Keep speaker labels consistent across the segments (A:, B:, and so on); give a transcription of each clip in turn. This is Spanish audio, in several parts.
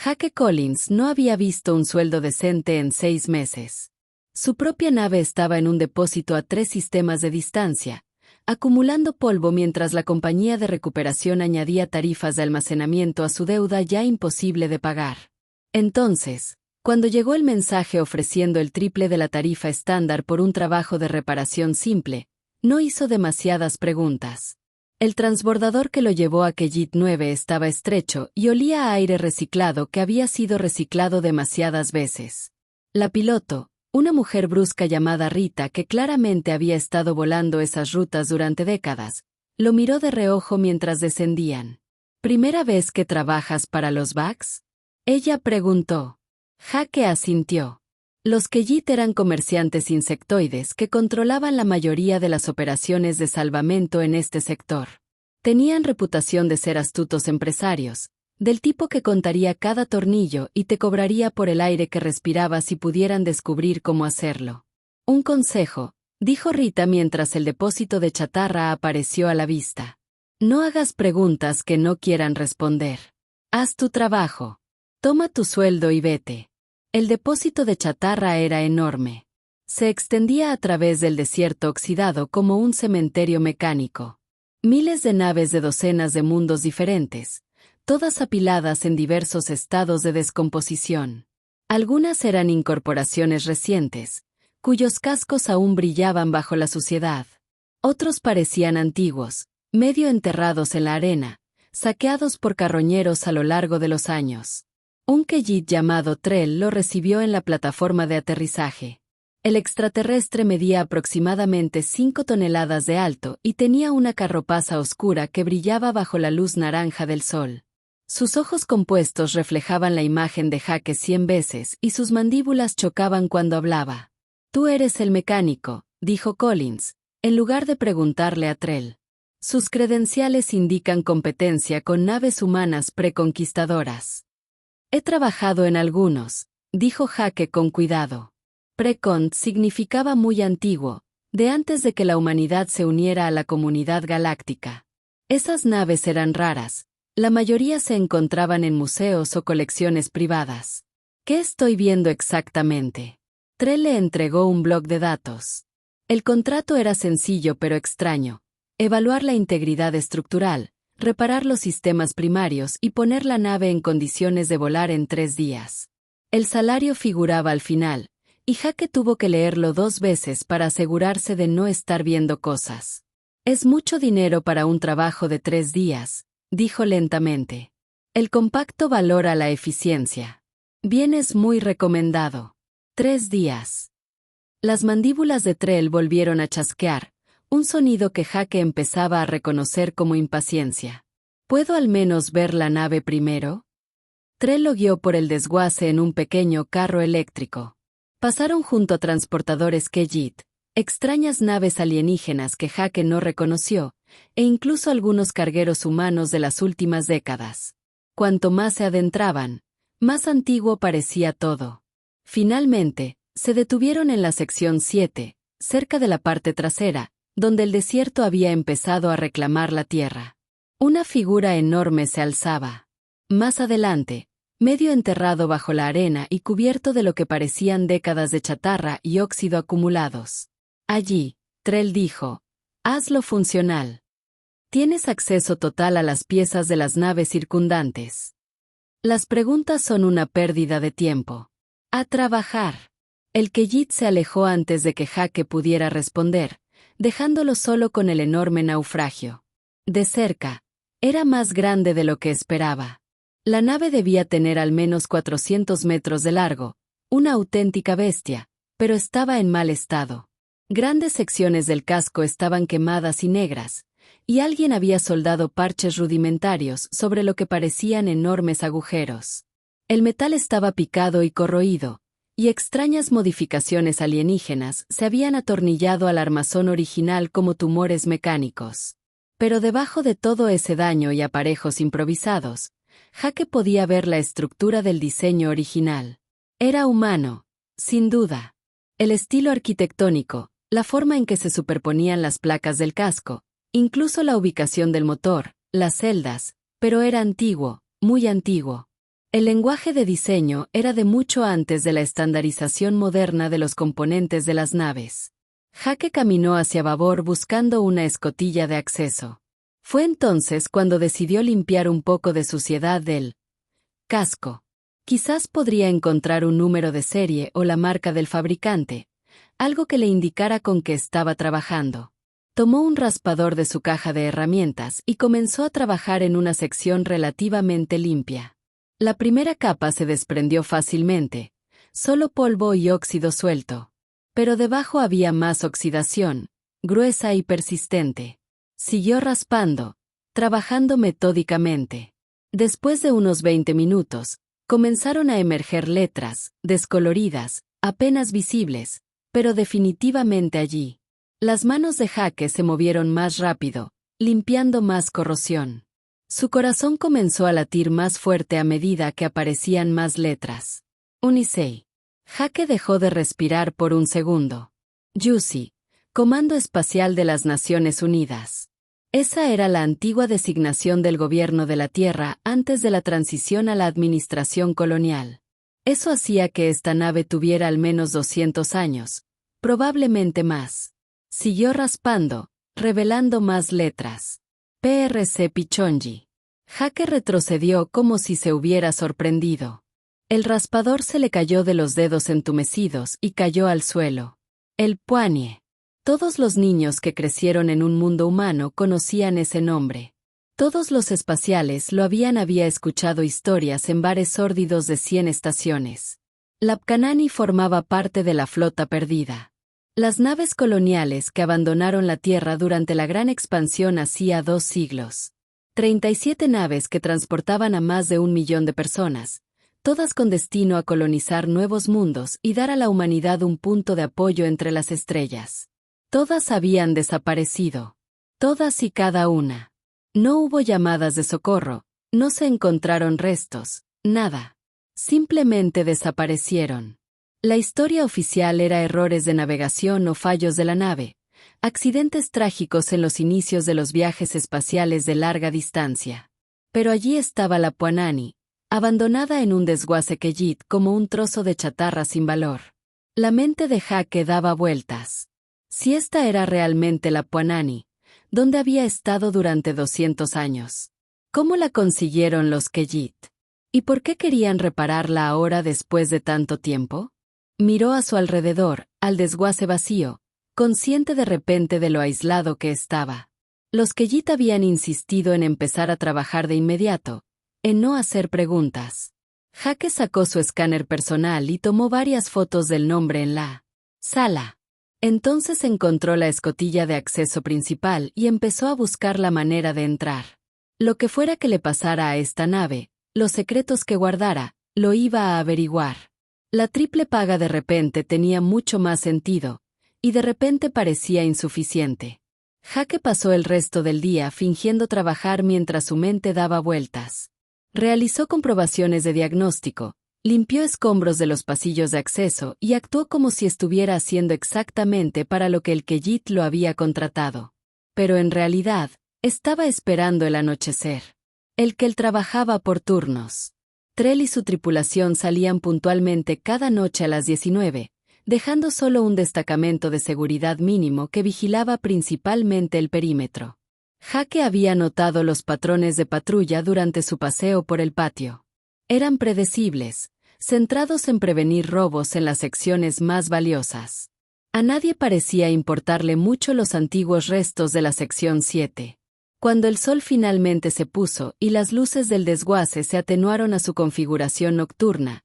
A: Jake Collins no había visto un sueldo decente en 6 meses. Su propia nave estaba en un depósito a 3 sistemas de distancia, acumulando polvo mientras la compañía de recuperación añadía tarifas de almacenamiento a su deuda ya imposible de pagar. Entonces, cuando llegó el mensaje ofreciendo el triple de la tarifa estándar por un trabajo de reparación simple, no hizo demasiadas preguntas. El transbordador que lo llevó a Kellit 9 estaba estrecho y olía a aire reciclado que había sido reciclado demasiadas veces. La piloto, una mujer brusca llamada Rita que claramente había estado volando esas rutas durante décadas, lo miró de reojo mientras descendían. ¿Primera vez que trabajas para los Bucks? Ella preguntó. Jake asintió. Los Kellit eran comerciantes insectoides que controlaban la mayoría de las operaciones de salvamento en este sector. Tenían reputación de ser astutos empresarios, del tipo que contaría cada tornillo y te cobraría por el aire que respirabas si pudieran descubrir cómo hacerlo. Un consejo, dijo Rita mientras el depósito de chatarra apareció a la vista. No hagas preguntas que no quieran responder. Haz tu trabajo. Toma tu sueldo y vete. El depósito de chatarra era enorme. Se extendía a través del desierto oxidado como un cementerio mecánico. Miles de naves de docenas de mundos diferentes, todas apiladas en diversos estados de descomposición. Algunas eran incorporaciones recientes, cuyos cascos aún brillaban bajo la suciedad. Otros parecían antiguos, medio enterrados en la arena, saqueados por carroñeros a lo largo de los años. Un Kellit llamado Trell lo recibió en la plataforma de aterrizaje. El extraterrestre medía aproximadamente 5 toneladas de alto y tenía una carapaza oscura que brillaba bajo la luz naranja del sol. Sus ojos compuestos reflejaban la imagen de Jake 100 veces y sus mandíbulas chocaban cuando hablaba. Tú eres el mecánico, dijo Collins, en lugar de preguntarle a Trell. Sus credenciales indican competencia con naves humanas preconquistadoras. He trabajado en algunos, dijo Jake con cuidado. Precont significaba muy antiguo, de antes de que la humanidad se uniera a la comunidad galáctica. Esas naves eran raras, la mayoría se encontraban en museos o colecciones privadas. ¿Qué estoy viendo exactamente? Trell le entregó un bloc de datos. El contrato era sencillo pero extraño. Evaluar la integridad estructural, reparar los sistemas primarios y poner la nave en condiciones de volar en 3 días. El salario figuraba al final, y Jake tuvo que leerlo 2 veces para asegurarse de no estar viendo cosas. Es mucho dinero para un trabajo de 3 días, dijo lentamente. El compacto valora la eficiencia. Bien, es muy recomendado. 3 días. Las mandíbulas de Trell volvieron a chasquear, un sonido que Jake empezaba a reconocer como impaciencia. ¿Puedo al menos ver la nave primero? Trell lo guió por el desguace en un pequeño carro eléctrico. Pasaron junto a transportadores Kellit, extrañas naves alienígenas que Jake no reconoció, e incluso algunos cargueros humanos de las últimas décadas. Cuanto más se adentraban, más antiguo parecía todo. Finalmente, se detuvieron en la sección 7, cerca de la parte trasera, donde el desierto había empezado a reclamar la tierra. Una figura enorme se alzaba. Más adelante, medio enterrado bajo la arena y cubierto de lo que parecían décadas de chatarra y óxido acumulados. Allí, Trell dijo, hazlo funcional. Tienes acceso total a las piezas de las naves circundantes. Las preguntas son una pérdida de tiempo. A trabajar. El Kellit se alejó antes de que Jake pudiera responder, dejándolo solo con el enorme naufragio. De cerca, era más grande de lo que esperaba. La nave debía tener al menos 400 metros de largo, una auténtica bestia, pero estaba en mal estado. Grandes secciones del casco estaban quemadas y negras, y alguien había soldado parches rudimentarios sobre lo que parecían enormes agujeros. El metal estaba picado y corroído, y extrañas modificaciones alienígenas se habían atornillado al armazón original como tumores mecánicos. Pero debajo de todo ese daño y aparejos improvisados, Jake podía ver la estructura del diseño original. Era humano, sin duda. El estilo arquitectónico, la forma en que se superponían las placas del casco, incluso la ubicación del motor, las celdas, pero era antiguo, muy antiguo. El lenguaje de diseño era de mucho antes de la estandarización moderna de los componentes de las naves. Jake caminó hacia babor buscando una escotilla de acceso. Fue entonces cuando decidió limpiar un poco de suciedad del casco. Quizás podría encontrar un número de serie o la marca del fabricante, algo que le indicara con qué estaba trabajando. Tomó un raspador de su caja de herramientas y comenzó a trabajar en una sección relativamente limpia. La primera capa se desprendió fácilmente, solo polvo y óxido suelto. Pero debajo había más oxidación, gruesa y persistente. Siguió raspando, trabajando metódicamente. Después de unos 20 minutos, comenzaron a emerger letras, descoloridas, apenas visibles, pero definitivamente allí. Las manos de Jake se movieron más rápido, limpiando más corrosión. Su corazón comenzó a latir más fuerte a medida que aparecían más letras. Unisei. Jake dejó de respirar por un segundo. Yusi, Comando Espacial de las Naciones Unidas. Esa era la antigua designación del gobierno de la Tierra antes de la transición a la administración colonial. Eso hacía que esta nave tuviera al menos 200 años, probablemente más. Siguió raspando, revelando más letras. PRC Pichonji. Jake retrocedió como si se hubiera sorprendido. El raspador se le cayó de los dedos entumecidos y cayó al suelo. El Puanie. Todos los niños que crecieron en un mundo humano conocían ese nombre. Todos los espaciales lo había escuchado historias en bares sórdidos de 100 estaciones. Lapkanani formaba parte de la flota perdida. Las naves coloniales que abandonaron la Tierra durante la gran expansión hacía 2 siglos. 37 naves que transportaban a más de 1 millón de personas, todas con destino a colonizar nuevos mundos y dar a la humanidad un punto de apoyo entre las estrellas. Todas habían desaparecido. Todas y cada una. No hubo llamadas de socorro, no se encontraron restos, nada. Simplemente desaparecieron. La historia oficial era errores de navegación o fallos de la nave, accidentes trágicos en los inicios de los viajes espaciales de larga distancia. Pero allí estaba la Puanani, abandonada en un desguace Kellit como un trozo de chatarra sin valor. La mente de Jake daba vueltas. Si esta era realmente la Puanani, ¿dónde había estado durante 200 años? ¿Cómo la consiguieron los Kellit? ¿Y por qué querían repararla ahora después de tanto tiempo? Miró a su alrededor, al desguace vacío, consciente de repente de lo aislado que estaba. Los Kellit habían insistido en empezar a trabajar de inmediato, en no hacer preguntas. Jake sacó su escáner personal y tomó varias fotos del nombre en la sala. Entonces encontró la escotilla de acceso principal y empezó a buscar la manera de entrar. Lo que fuera que le pasara a esta nave, los secretos que guardara, lo iba a averiguar. La triple paga de repente tenía mucho más sentido, y de repente parecía insuficiente. Jake pasó el resto del día fingiendo trabajar mientras su mente daba vueltas. Realizó comprobaciones de diagnóstico, limpió escombros de los pasillos de acceso y actuó como si estuviera haciendo exactamente para lo que el Kellit lo había contratado. Pero en realidad, estaba esperando el anochecer. El que él trabajaba por turnos. Trell y su tripulación salían puntualmente cada noche a las 19, dejando solo un destacamento de seguridad mínimo que vigilaba principalmente el perímetro. Jake había notado los patrones de patrulla durante su paseo por el patio. Eran predecibles, centrados en prevenir robos en las secciones más valiosas. A nadie parecía importarle mucho los antiguos restos de la sección 7. Cuando el sol finalmente se puso y las luces del desguace se atenuaron a su configuración nocturna,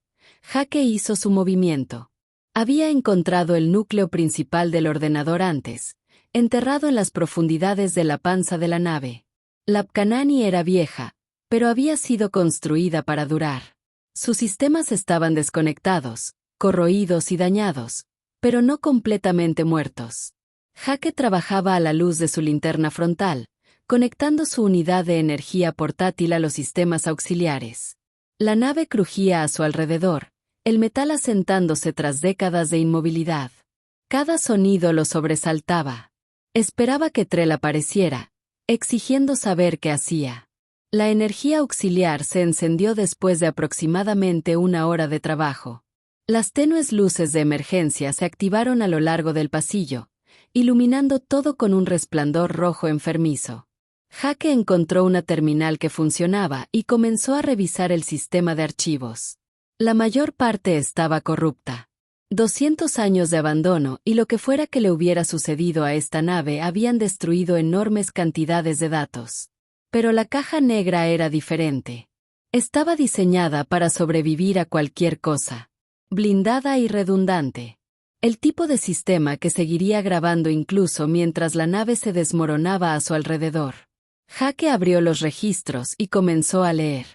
A: Jake hizo su movimiento. Había encontrado el núcleo principal del ordenador antes, enterrado en las profundidades de la panza de la nave. La Lapkanani era vieja, pero había sido construida para durar. Sus sistemas estaban desconectados, corroídos y dañados, pero no completamente muertos. Jake trabajaba a la luz de su linterna frontal, conectando su unidad de energía portátil a los sistemas auxiliares. La nave crujía a su alrededor, el metal asentándose tras décadas de inmovilidad. Cada sonido lo sobresaltaba. Esperaba que Trell apareciera, exigiendo saber qué hacía. La energía auxiliar se encendió después de aproximadamente 1 hora de trabajo. Las tenues luces de emergencia se activaron a lo largo del pasillo, iluminando todo con un resplandor rojo enfermizo. Jake encontró una terminal que funcionaba y comenzó a revisar el sistema de archivos. La mayor parte estaba corrupta. 200 años de abandono y lo que fuera que le hubiera sucedido a esta nave habían destruido enormes cantidades de datos. Pero la caja negra era diferente. Estaba diseñada para sobrevivir a cualquier cosa. Blindada y redundante. El tipo de sistema que seguiría grabando incluso mientras la nave se desmoronaba a su alrededor. Jake abrió los registros y comenzó a leer.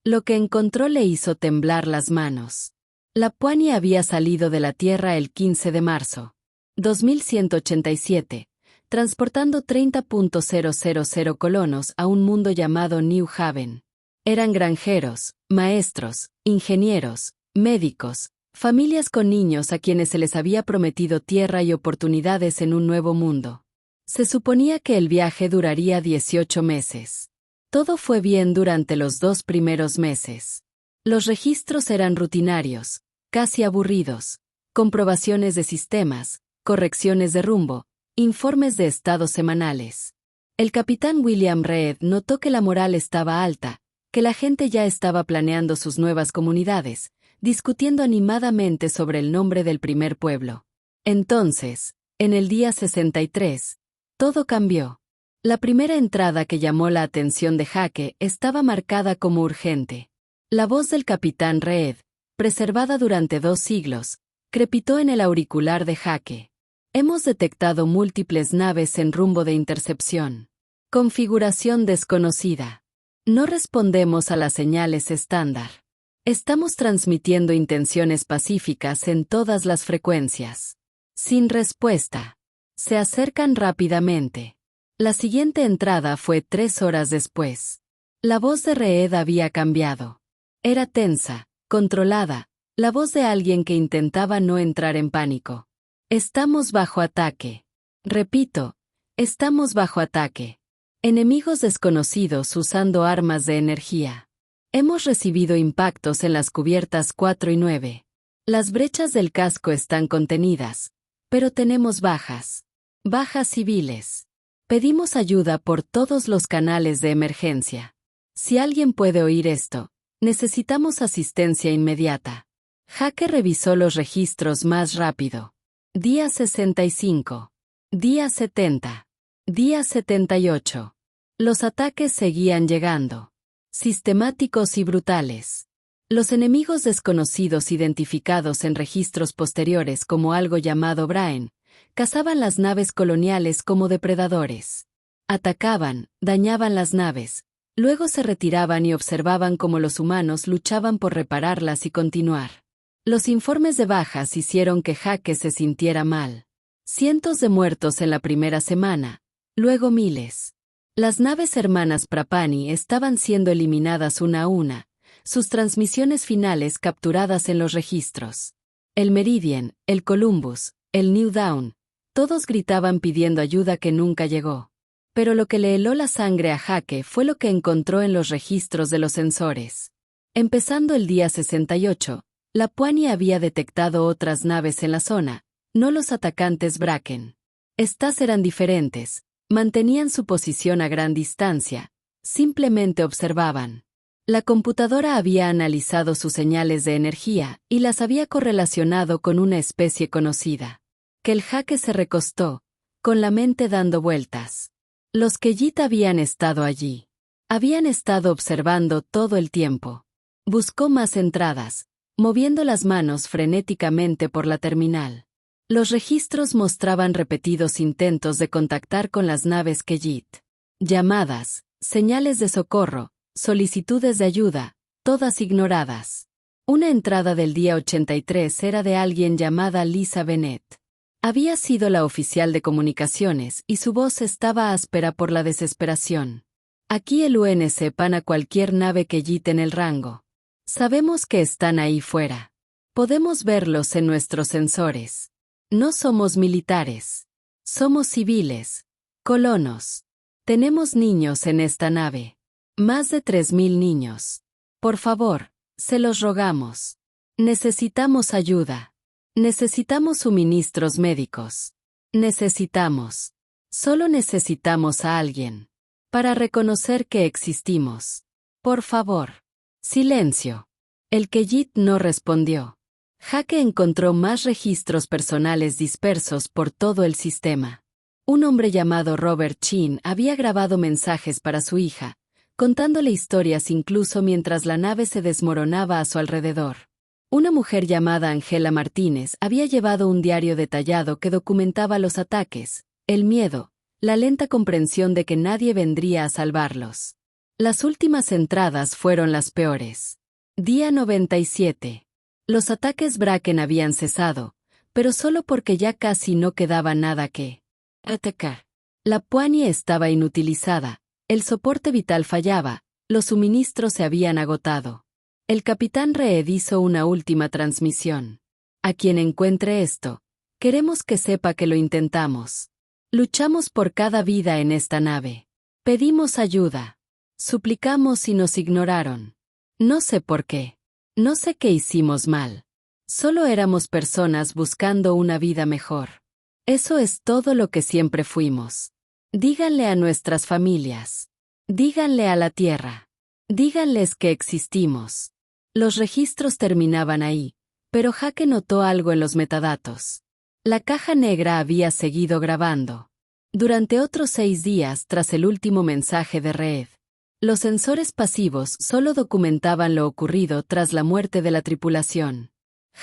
A: Lo que encontró le hizo temblar las manos. La Puani había salido de la Tierra el 15 de marzo. 2187, transportando 30.000 colonos a un mundo llamado New Haven. Eran granjeros, maestros, ingenieros, médicos, familias con niños a quienes se les había prometido tierra y oportunidades en un nuevo mundo. Se suponía que el viaje duraría 18 meses. Todo fue bien durante los 2 primeros meses. Los registros eran rutinarios, casi aburridos, comprobaciones de sistemas, correcciones de rumbo, informes de estados semanales. El capitán William Reed notó que la moral estaba alta, que la gente ya estaba planeando sus nuevas comunidades, discutiendo animadamente sobre el nombre del primer pueblo. Entonces, en el día 63, todo cambió. La primera entrada que llamó la atención de Jake estaba marcada como urgente. La voz del capitán Reed, preservada durante 2 siglos, crepitó en el auricular de Jake. Hemos detectado múltiples naves en rumbo de intercepción. Configuración desconocida. No respondemos a las señales estándar. Estamos transmitiendo intenciones pacíficas en todas las frecuencias. Sin respuesta. Se acercan rápidamente. La siguiente entrada fue 3 horas después. La voz de Reed había cambiado. Era tensa, controlada, la voz de alguien que intentaba no entrar en pánico. Estamos bajo ataque. Repito, estamos bajo ataque. Enemigos desconocidos usando armas de energía. Hemos recibido impactos en las cubiertas 4 y 9. Las brechas del casco están contenidas, pero tenemos bajas. Bajas civiles. Pedimos ayuda por todos los canales de emergencia. Si alguien puede oír esto, necesitamos asistencia inmediata. Jake revisó los registros más rápido. Día 65. Día 70. Día 78. Los ataques seguían llegando. Sistemáticos y brutales. Los enemigos desconocidos identificados en registros posteriores como algo llamado Brain, cazaban las naves coloniales como depredadores. Atacaban, dañaban las naves, luego se retiraban y observaban cómo los humanos luchaban por repararlas y continuar. Los informes de bajas hicieron que Jake se sintiera mal. Cientos de muertos en la primera semana, luego miles. Las naves hermanas Prapani estaban siendo eliminadas una a una, sus transmisiones finales capturadas en los registros. El Meridian, el Columbus, el New Dawn, todos gritaban pidiendo ayuda que nunca llegó. Pero lo que le heló la sangre a Jake fue lo que encontró en los registros de los sensores. Empezando el día 68, la Puani había detectado otras naves en la zona, no los atacantes Bracken. Estas eran diferentes, mantenían su posición a gran distancia, simplemente observaban. La computadora había analizado sus señales de energía y las había correlacionado con una especie conocida. Que el Jake se recostó, con la mente dando vueltas. Los Kellit habían estado allí. Habían estado observando todo el tiempo. Buscó más entradas, moviendo las manos frenéticamente por la terminal. Los registros mostraban repetidos intentos de contactar con las naves Kellit. Llamadas, señales de socorro, solicitudes de ayuda, todas ignoradas. Una entrada del día 83 era de alguien llamada Lisa Bennett. Había sido la oficial de comunicaciones y su voz estaba áspera por la desesperación. Aquí el UNC pana cualquier nave Kellit en el rango. Sabemos que están ahí fuera. Podemos verlos en nuestros sensores. No somos militares. Somos civiles. Colonos. Tenemos niños en esta nave. Más de 3.000 niños. Por favor, se los rogamos. Necesitamos ayuda. Necesitamos suministros médicos. Solo necesitamos a alguien. Para reconocer que existimos. Por favor. Silencio. El Keyit no respondió. Jake encontró más registros personales dispersos por todo el sistema. Un hombre llamado Robert Chin había grabado mensajes para su hija, contándole historias incluso mientras la nave se desmoronaba a su alrededor. Una mujer llamada Angela Martínez había llevado un diario detallado que documentaba los ataques, el miedo, la lenta comprensión de que nadie vendría a salvarlos. Las últimas entradas fueron las peores. Día 97. Los ataques Bracken habían cesado, pero solo porque ya casi no quedaba nada que atacar. La Puani estaba inutilizada, el soporte vital fallaba, los suministros se habían agotado. El capitán Reed hizo una última transmisión. A quien encuentre esto, queremos que sepa que lo intentamos. Luchamos por cada vida en esta nave. Pedimos ayuda. Suplicamos y nos ignoraron. No sé por qué. No sé qué hicimos mal. Solo éramos personas buscando una vida mejor. Eso es todo lo que siempre fuimos. Díganle a nuestras familias. Díganle a la Tierra. Díganles que existimos. Los registros terminaban ahí, pero Jake notó algo en los metadatos. La caja negra había seguido grabando. Durante otros 6 días tras el último mensaje de Reed. Los sensores pasivos solo documentaban lo ocurrido tras la muerte de la tripulación.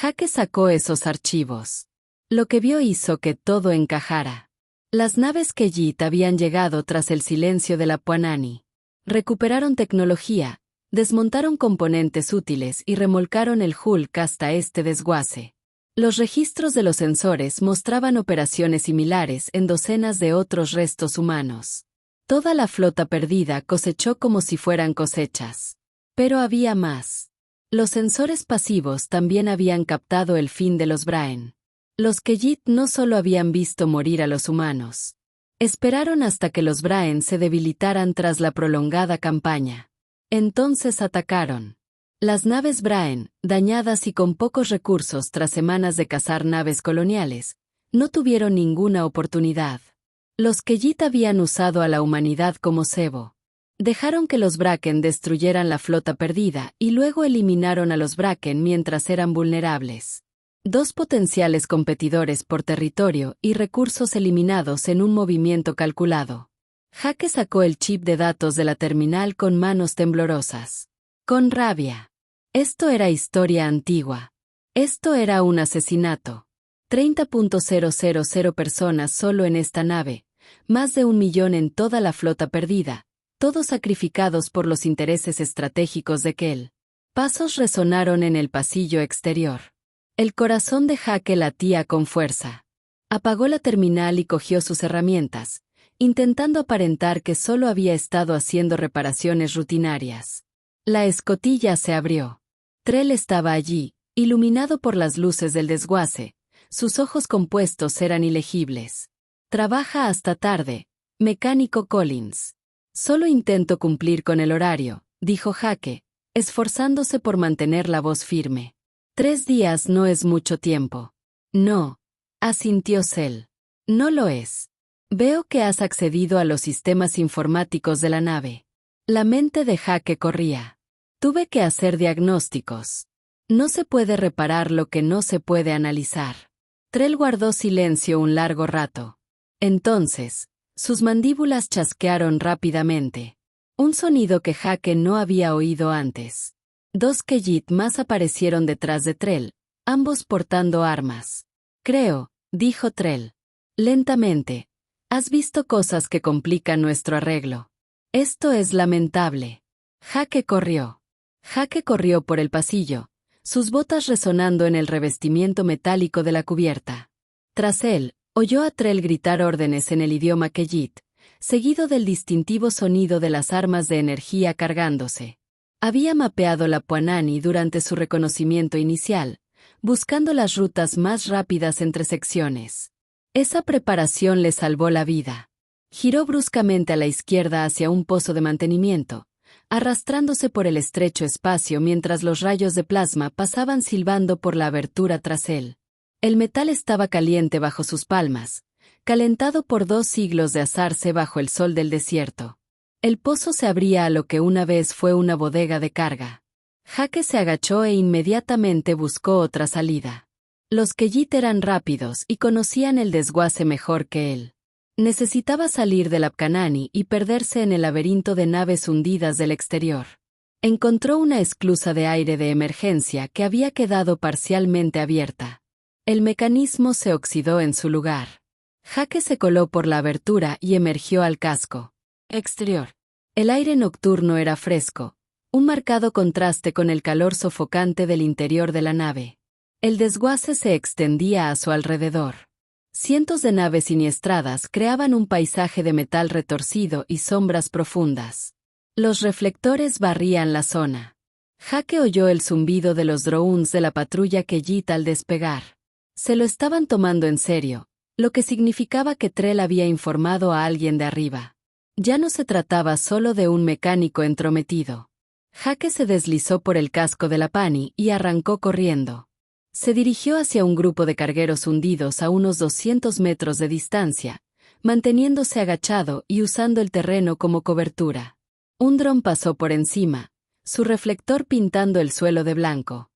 A: Jake sacó esos archivos. Lo que vio hizo que todo encajara. Las naves Keyit habían llegado tras el silencio de la Puanani. Recuperaron tecnología, desmontaron componentes útiles y remolcaron el Hulk hasta este desguace. Los registros de los sensores mostraban operaciones similares en docenas de otros restos humanos. Toda la flota perdida cosechó como si fueran cosechas. Pero había más. Los sensores pasivos también habían captado el fin de los Braen. Los Keyit no solo habían visto morir a los humanos. Esperaron hasta que los Braen se debilitaran tras la prolongada campaña. Entonces atacaron. Las naves Braen, dañadas y con pocos recursos tras semanas de cazar naves coloniales, no tuvieron ninguna oportunidad. Los Keyit habían usado a la humanidad como cebo. Dejaron que los Bracken destruyeran la flota perdida y luego eliminaron a los Bracken mientras eran vulnerables. 2 potenciales competidores por territorio y recursos eliminados en un movimiento calculado. Jake sacó el chip de datos de la terminal con manos temblorosas. Con rabia. Esto era historia antigua. Esto era un asesinato. 30.000 personas solo en esta nave. Más de 1 millón en toda la flota perdida, todos sacrificados por los intereses estratégicos de Kell. Pasos resonaron en el pasillo exterior. El corazón de Jake latía con fuerza. Apagó la terminal y cogió sus herramientas, intentando aparentar que solo había estado haciendo reparaciones rutinarias. La escotilla se abrió. Trell estaba allí, iluminado por las luces del desguace. Sus ojos compuestos eran ilegibles. Trabaja hasta tarde, mecánico Collins. Solo intento cumplir con el horario, dijo Jake, esforzándose por mantener la voz firme. 3 días no es mucho tiempo. No, asintió Cell. No lo es. Veo que has accedido a los sistemas informáticos de la nave. La mente de Jake corría. Tuve que hacer diagnósticos. No se puede reparar lo que no se puede analizar. Trell guardó silencio un largo rato. Entonces, sus mandíbulas chasquearon rápidamente. Un sonido que Jake no había oído antes. 2 Keyit más aparecieron detrás de Trell, ambos portando armas. Creo, dijo Trell. Lentamente. Has visto cosas que complican nuestro arreglo. Esto es lamentable. Jake corrió. Jake corrió por el pasillo, sus botas resonando en el revestimiento metálico de la cubierta. Tras él, oyó a Trell gritar órdenes en el idioma Keyit, seguido del distintivo sonido de las armas de energía cargándose. Había mapeado la Puanani durante su reconocimiento inicial, buscando las rutas más rápidas entre secciones. Esa preparación le salvó la vida. Giró bruscamente a la izquierda hacia un pozo de mantenimiento, arrastrándose por el estrecho espacio mientras los rayos de plasma pasaban silbando por la abertura tras él. El metal estaba caliente bajo sus palmas, calentado por 2 siglos de asarse bajo el sol del desierto. El pozo se abría a lo que una vez fue una bodega de carga. Jake se agachó e inmediatamente buscó otra salida. Los Khajiit eran rápidos y conocían el desguace mejor que él. Necesitaba salir del Apcanani y perderse en el laberinto de naves hundidas del exterior. Encontró una esclusa de aire de emergencia que había quedado parcialmente abierta. El mecanismo se oxidó en su lugar. Jake se coló por la abertura y emergió al casco exterior. El aire nocturno era fresco, un marcado contraste con el calor sofocante del interior de la nave. El desguace se extendía a su alrededor. Cientos de naves siniestradas creaban un paisaje de metal retorcido y sombras profundas. Los reflectores barrían la zona. Jake oyó el zumbido de los drones de la patrulla Khajiit al despegar. Se lo estaban tomando en serio, lo que significaba que Trell había informado a alguien de arriba. Ya no se trataba solo de un mecánico entrometido. Jake se deslizó por el casco de la Pani y arrancó corriendo. Se dirigió hacia un grupo de cargueros hundidos a unos 200 metros de distancia, manteniéndose agachado y usando el terreno como cobertura. Un dron pasó por encima, su reflector pintando el suelo de blanco.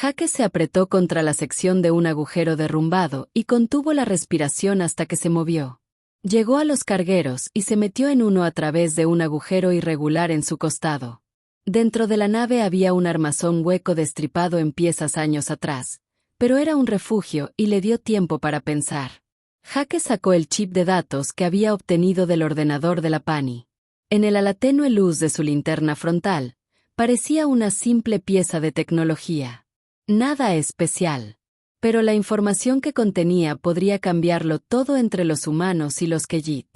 A: Jake se apretó contra la sección de un agujero derrumbado y contuvo la respiración hasta que se movió. Llegó a los cargueros y se metió en uno a través de un agujero irregular en su costado. Dentro de la nave había un armazón hueco destripado en piezas años atrás, pero era un refugio y le dio tiempo para pensar. Jake sacó el chip de datos que había obtenido del ordenador de la Pani. En el a la tenue luz de su linterna frontal, parecía una simple pieza de tecnología. Nada especial. Pero la información que contenía podría cambiarlo todo entre los humanos y los Khajiit.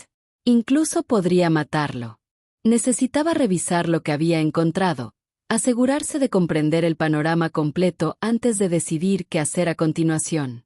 A: Incluso podría matarlo. Necesitaba revisar lo que había encontrado, asegurarse de comprender el panorama completo antes de decidir qué hacer a continuación.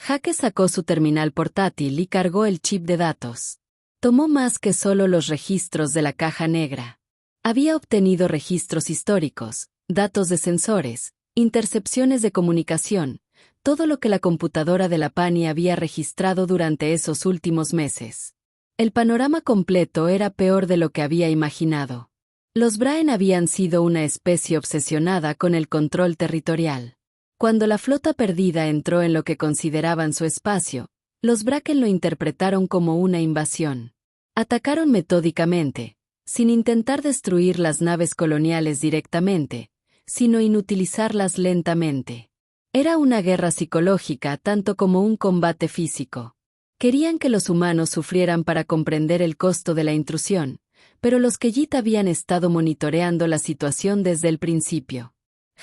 A: Jake sacó su terminal portátil y cargó el chip de datos. Tomó más que solo los registros de la caja negra. Había obtenido registros históricos, datos de sensores, intercepciones de comunicación, todo lo que la computadora de la Pani había registrado durante esos últimos meses. El panorama completo era peor de lo que había imaginado. Los Braen habían sido una especie obsesionada con el control territorial. Cuando la flota perdida entró en lo que consideraban su espacio, los Braken lo interpretaron como una invasión. Atacaron metódicamente, sin intentar destruir las naves coloniales directamente, sino inutilizarlas lentamente. Era una guerra psicológica tanto como un combate físico. Querían que los humanos sufrieran para comprender el costo de la intrusión, pero los Khajiit habían estado monitoreando la situación desde el principio.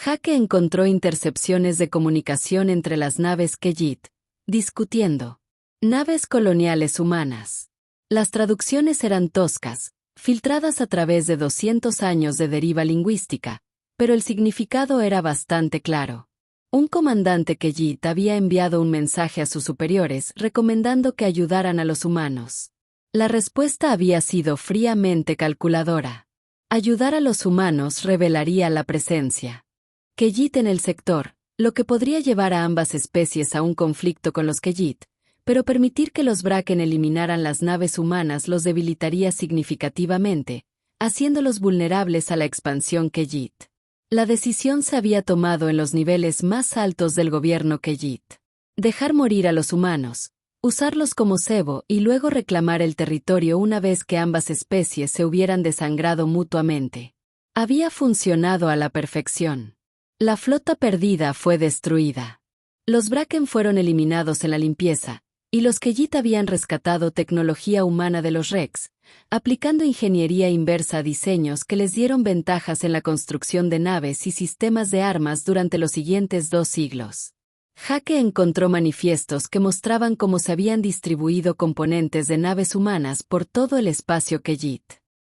A: Jake encontró intercepciones de comunicación entre las naves Khajiit, discutiendo. Naves coloniales humanas. Las traducciones eran toscas, filtradas a través de 200 años de deriva lingüística, pero el significado era bastante claro. Un comandante Khajiit había enviado un mensaje a sus superiores recomendando que ayudaran a los humanos. La respuesta había sido fríamente calculadora. Ayudar a los humanos revelaría la presencia Khajiit en el sector, lo que podría llevar a ambas especies a un conflicto con los Khajiit, pero permitir que los Braken eliminaran las naves humanas los debilitaría significativamente, haciéndolos vulnerables a la expansión Khajiit. La decisión se había tomado en los niveles más altos del gobierno Khajiit. Dejar morir a los humanos, usarlos como cebo y luego reclamar el territorio una vez que ambas especies se hubieran desangrado mutuamente. Había funcionado a la perfección. La flota perdida fue destruida. Los Braken fueron eliminados en la limpieza, y los Khajiit habían rescatado tecnología humana de los Rex, aplicando ingeniería inversa a diseños que les dieron ventajas en la construcción de naves y sistemas de armas durante los siguientes 2 siglos. Jake encontró manifiestos que mostraban cómo se habían distribuido componentes de naves humanas por todo el espacio Khajiit.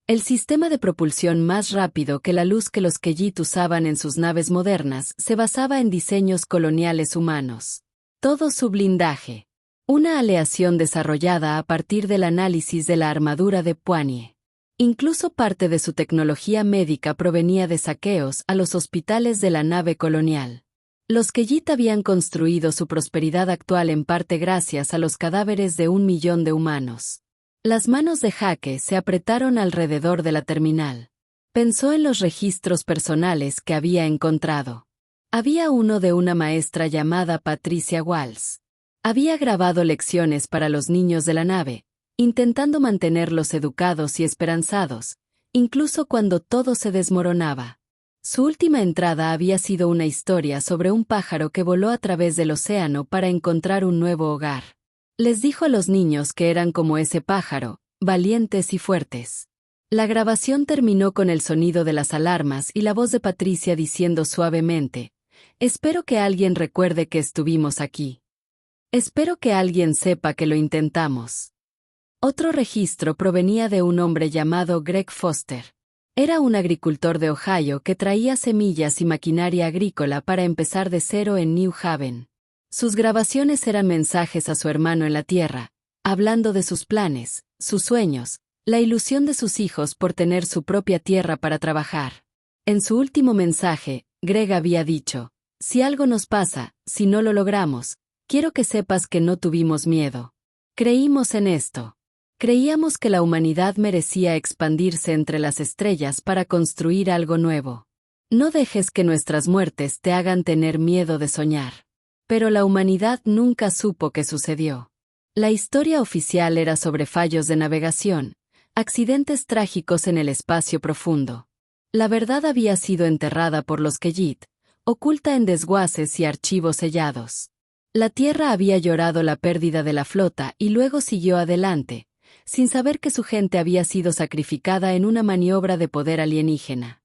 A: El sistema de propulsión más rápido que la luz que los Khajiit usaban en sus naves modernas se basaba en diseños coloniales humanos. Todo su blindaje. Una aleación desarrollada a partir del análisis de la armadura de Poigne. Incluso parte de su tecnología médica provenía de saqueos a los hospitales de la nave colonial. Los Keyit habían construido su prosperidad actual en parte gracias a los cadáveres de 1 millón de humanos. Las manos de Jake se apretaron alrededor de la terminal. Pensó en los registros personales que había encontrado. Había uno de una maestra llamada Patricia Walls. Había grabado lecciones para los niños de la nave, intentando mantenerlos educados y esperanzados, incluso cuando todo se desmoronaba. Su última entrada había sido una historia sobre un pájaro que voló a través del océano para encontrar un nuevo hogar. Les dijo a los niños que eran como ese pájaro, valientes y fuertes. La grabación terminó con el sonido de las alarmas y la voz de Patricia diciendo suavemente: «Espero que alguien recuerde que estuvimos aquí. Espero que alguien sepa que lo intentamos». Otro registro provenía de un hombre llamado Greg Foster. Era un agricultor de Ohio que traía semillas y maquinaria agrícola para empezar de cero en New Haven. Sus grabaciones eran mensajes a su hermano en la tierra, hablando de sus planes, sus sueños, la ilusión de sus hijos por tener su propia tierra para trabajar. En su último mensaje, Greg había dicho: «Si algo nos pasa, si no lo logramos, quiero que sepas que no tuvimos miedo. Creímos en esto. Creíamos que la humanidad merecía expandirse entre las estrellas para construir algo nuevo. No dejes que nuestras muertes te hagan tener miedo de soñar». Pero la humanidad nunca supo qué sucedió. La historia oficial era sobre fallos de navegación, accidentes trágicos en el espacio profundo. La verdad había sido enterrada por los Keyit, oculta en desguaces y archivos sellados. La Tierra había llorado la pérdida de la flota y luego siguió adelante, sin saber que su gente había sido sacrificada en una maniobra de poder alienígena.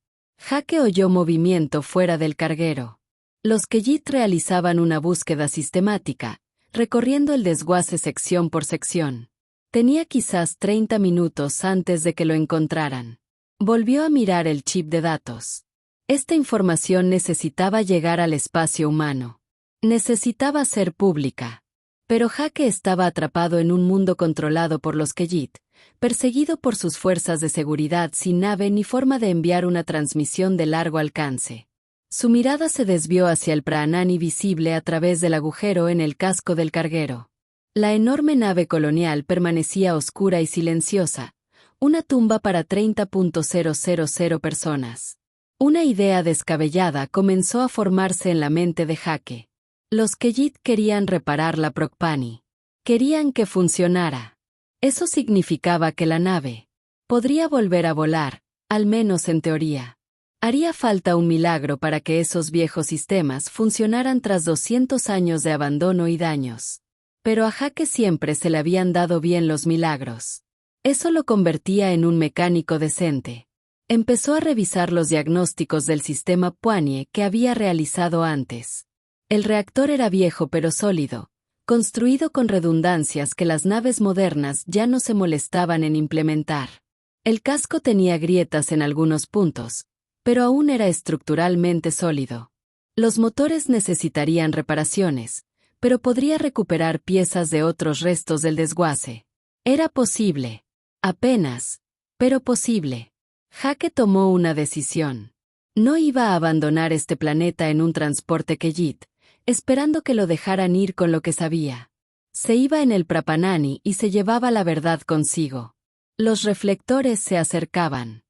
A: Jake oyó movimiento fuera del carguero. Los Keyit realizaban una búsqueda sistemática, recorriendo el desguace sección por sección. Tenía quizás 30 minutos antes de que lo encontraran. Volvió a mirar el chip de datos. Esta información necesitaba llegar al espacio humano. Necesitaba ser pública. Pero Jake estaba atrapado en un mundo controlado por los Keyit, perseguido por sus fuerzas de seguridad sin nave ni forma de enviar una transmisión de largo alcance. Su mirada se desvió hacia el Praanani visible a través del agujero en el casco del carguero. La enorme nave colonial permanecía oscura y silenciosa, una tumba para 30.000 personas. Una idea descabellada comenzó a formarse en la mente de Jake. Los Keyit querían reparar la Procpani. Querían que funcionara. Eso significaba que la nave podría volver a volar, al menos en teoría. Haría falta un milagro para que esos viejos sistemas funcionaran tras 200 años de abandono y daños. Pero a Jake siempre se le habían dado bien los milagros. Eso lo convertía en un mecánico decente. Empezó a revisar los diagnósticos del sistema Poinie que había realizado antes. El reactor era viejo pero sólido, construido con redundancias que las naves modernas ya no se molestaban en implementar. El casco tenía grietas en algunos puntos, pero aún era estructuralmente sólido. Los motores necesitarían reparaciones, pero podría recuperar piezas de otros restos del desguace. Era posible. Apenas, pero posible. Jake tomó una decisión. No iba a abandonar este planeta en un transporte Keyit, esperando que lo dejaran ir con lo que sabía. Se iba en el Prapanani y se llevaba la verdad consigo. Los reflectores se acercaban.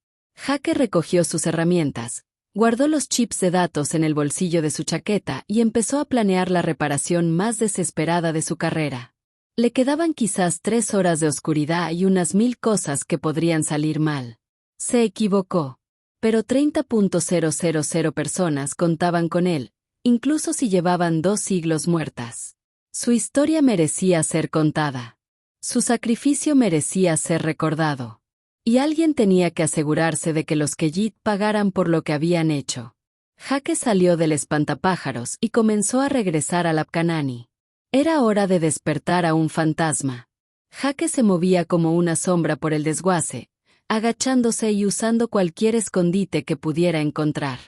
A: Jake recogió sus herramientas, guardó los chips de datos en el bolsillo de su chaqueta y empezó a planear la reparación más desesperada de su carrera. Le quedaban quizás 3 horas de oscuridad y unas 1000 cosas que podrían salir mal. Se equivocó. Pero 30.000 personas contaban con él, incluso si llevaban 2 siglos muertas. Su historia merecía ser contada. Su sacrificio merecía ser recordado. Y alguien tenía que asegurarse de que los Keyit pagaran por lo que habían hecho. Jake salió del espantapájaros y comenzó a regresar al Apcanani. Era hora de despertar a un fantasma. Jake se movía como una sombra por el desguace, agachándose y usando cualquier escondite que pudiera encontrar.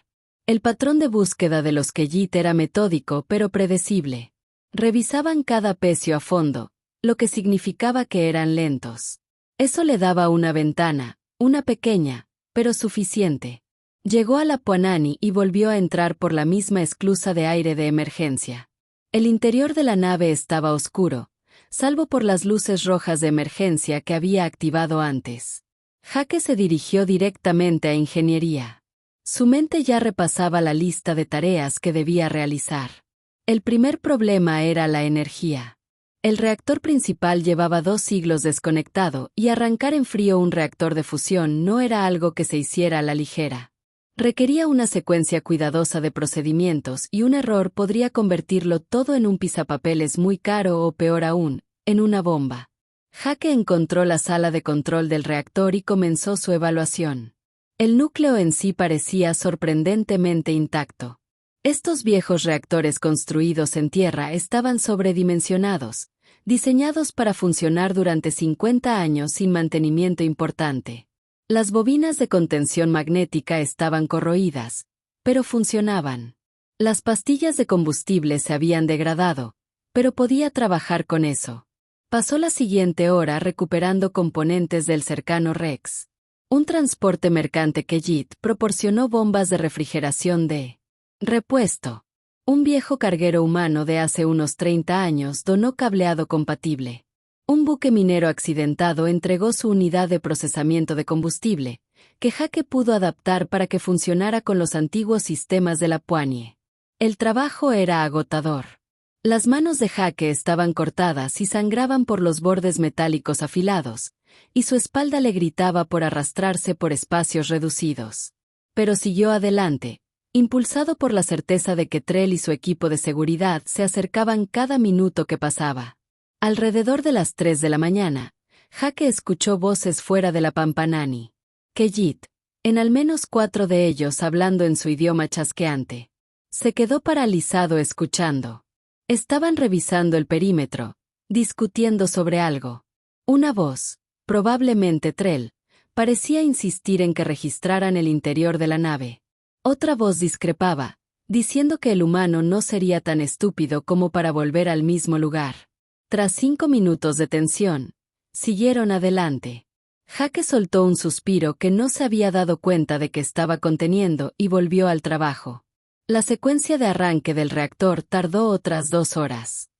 A: El patrón de búsqueda de los Keyit era metódico pero predecible. Revisaban cada pecio a fondo, lo que significaba que eran lentos. Eso le daba una ventana, Una pequeña, pero suficiente. Llegó a la Puanani y volvió a entrar por la misma esclusa de aire de emergencia. El interior de la nave estaba oscuro, salvo por las luces rojas de emergencia que había activado antes. Jake se dirigió directamente a ingeniería. Su mente ya repasaba la lista de tareas que debía realizar. El primer problema era la energía. El reactor principal llevaba 2 siglos desconectado y arrancar en frío un reactor de fusión no era algo que se hiciera a la ligera. Requería una secuencia cuidadosa de procedimientos y un error podría convertirlo todo en un pisapapeles muy caro o peor aún, en una bomba. Jake encontró la sala de control del reactor y comenzó su evaluación. El núcleo en sí parecía sorprendentemente intacto. Estos viejos reactores construidos en tierra estaban sobredimensionados, diseñados para funcionar durante 50 años sin mantenimiento importante. Las bobinas de contención magnética estaban corroídas, pero funcionaban. Las pastillas de combustible se habían degradado, pero podía trabajar con eso. Pasó la siguiente hora recuperando componentes del cercano Rex. Un transporte mercante Kellit proporcionó bombas de refrigeración de repuesto. Un viejo carguero humano de hace unos 30 años donó cableado compatible. Un buque minero accidentado entregó su unidad de procesamiento de combustible, que Jake pudo adaptar para que funcionara con los antiguos sistemas de la Puanie. El trabajo era agotador. Las manos de Jake estaban cortadas y sangraban por los bordes metálicos afilados, y su espalda le gritaba por arrastrarse por espacios reducidos. Pero siguió adelante, impulsado por la certeza de que Trell y su equipo de seguridad se acercaban cada minuto que pasaba. Alrededor de las 3 de la mañana, Jake escuchó voces fuera de la Pampanani. Kellit, en al menos 4 de ellos hablando en su idioma chasqueante. Se quedó paralizado escuchando. Estaban revisando el perímetro, discutiendo sobre algo. Una voz, probablemente Trell, parecía insistir en que registraran el interior de la nave. Otra voz discrepaba, diciendo que el humano no sería tan estúpido como para volver al mismo lugar. Tras 5 minutos de tensión, siguieron adelante. Jake soltó un suspiro que no se había dado cuenta de que estaba conteniendo y volvió al trabajo. La secuencia de arranque del reactor tardó otras 2 horas.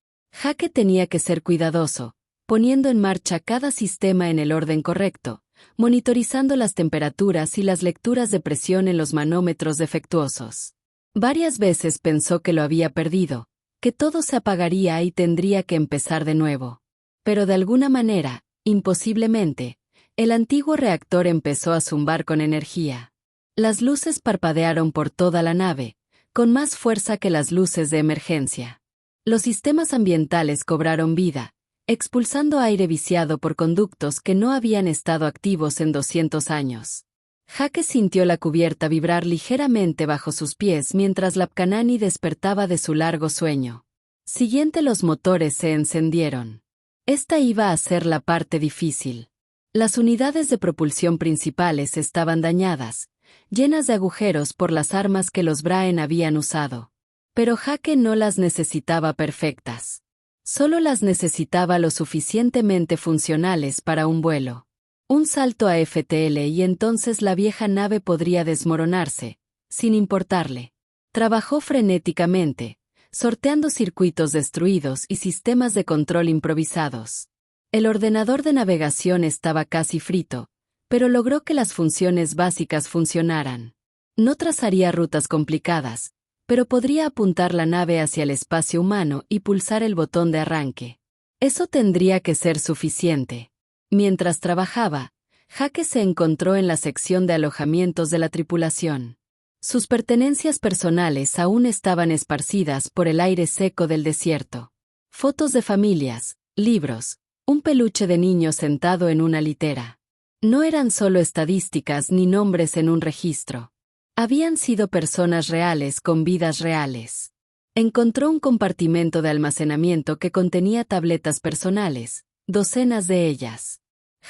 A: Jake tenía que ser cuidadoso, poniendo en marcha cada sistema en el orden correcto, monitorizando las temperaturas y las lecturas de presión en los manómetros defectuosos. Varias veces pensó que lo había perdido, que todo se apagaría y tendría que empezar de nuevo. Pero de alguna manera, imposiblemente, el antiguo reactor empezó a zumbar con energía. Las luces parpadearon por toda la nave, con más fuerza que las luces de emergencia. Los sistemas ambientales cobraron vida, expulsando aire viciado por conductos que no habían estado activos en 200 años. Jake sintió la cubierta vibrar ligeramente bajo sus pies mientras la Pcanani despertaba de su largo sueño. Siguiente los motores se encendieron. Esta iba a ser la parte difícil. Las unidades de propulsión principales estaban dañadas, llenas de agujeros por las armas que los Braen habían usado. Pero Jake no las necesitaba perfectas. Solo las necesitaba lo suficientemente funcionales para un vuelo. Un salto a FTL y entonces la vieja nave podría desmoronarse, sin importarle. Trabajó frenéticamente, sorteando circuitos destruidos y sistemas de control improvisados. El ordenador de navegación estaba casi frito, pero logró que las funciones básicas funcionaran. No trazaría rutas complicadas, pero podría apuntar la nave hacia el espacio humano y pulsar el botón de arranque. Eso tendría que ser suficiente. Mientras trabajaba, Jake se encontró en la sección de alojamientos de la tripulación. Sus pertenencias personales aún estaban esparcidas por el aire seco del desierto. Fotos de familias, libros, un peluche de niño sentado en una litera. No eran solo estadísticas ni nombres en un registro. Habían sido personas reales con vidas reales. Encontró un compartimento de almacenamiento que contenía tabletas personales, docenas de ellas.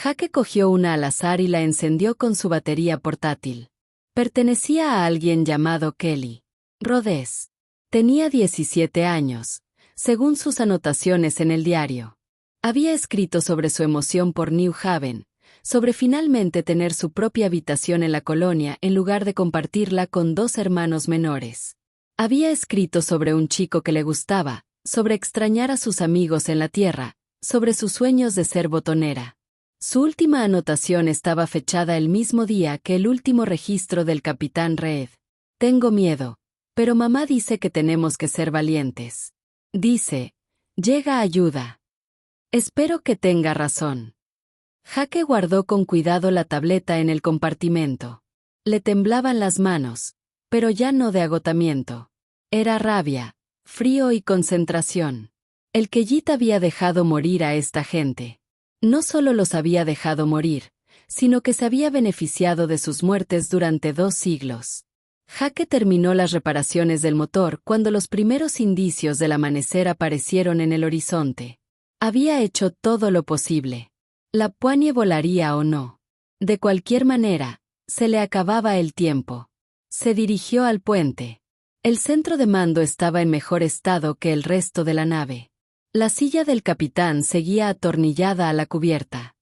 A: Jake cogió una al azar y la encendió con su batería portátil. Pertenecía a alguien llamado Kelly Rhodes. Tenía 17 años, según sus anotaciones en el diario. Había escrito sobre su emoción por New Haven, sobre finalmente tener su propia habitación en la colonia en lugar de compartirla con 2 hermanos menores. Había escrito sobre un chico que le gustaba, sobre extrañar a sus amigos en la tierra, sobre sus sueños de ser botonera. Su última anotación estaba fechada el mismo día que el último registro del capitán Reed. Tengo miedo, pero mamá dice que tenemos que ser valientes. Dice, llega ayuda. Espero que tenga razón. Jake guardó con cuidado la tableta en el compartimento. Le temblaban las manos, pero ya no de agotamiento. Era rabia, frío y concentración. El que Jit había dejado morir a esta gente. No solo los había dejado morir, sino que se había beneficiado de sus muertes durante 2 siglos. Jake terminó las reparaciones del motor cuando los primeros indicios del amanecer aparecieron en el horizonte. Había hecho todo lo posible. La Puanie volaría o no. De cualquier manera, se le acababa el tiempo. Se dirigió al puente. El centro de mando estaba en mejor estado que el resto de la nave. La silla del capitán seguía atornillada a la cubierta.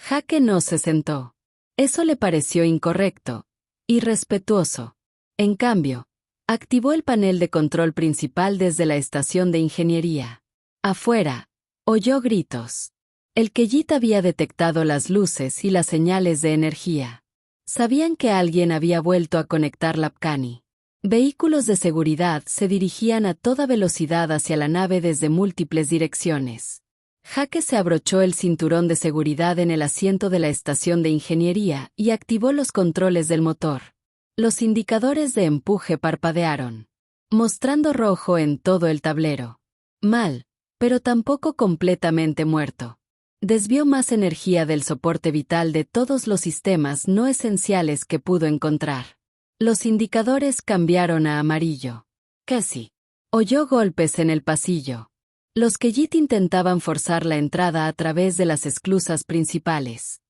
A: Jake no se sentó. Eso le pareció incorrecto, irrespetuoso. En cambio, activó el panel de control principal desde la estación de ingeniería. Afuera, oyó gritos. El que Jit había detectado las luces y las señales de energía. Sabían que alguien había vuelto a conectar la Pcani. Vehículos de seguridad se dirigían a toda velocidad hacia la nave desde múltiples direcciones. Jake se abrochó el cinturón de seguridad en el asiento de la estación de ingeniería y activó los controles del motor. Los indicadores de empuje parpadearon, mostrando rojo en todo el tablero. Mal, pero tampoco completamente muerto. Desvió más energía del soporte vital de todos los sistemas no esenciales que pudo encontrar. Los indicadores cambiaron a amarillo. Casi. Oyó golpes en el pasillo. Los que Jit intentaban forzar la entrada a través de las esclusas principales.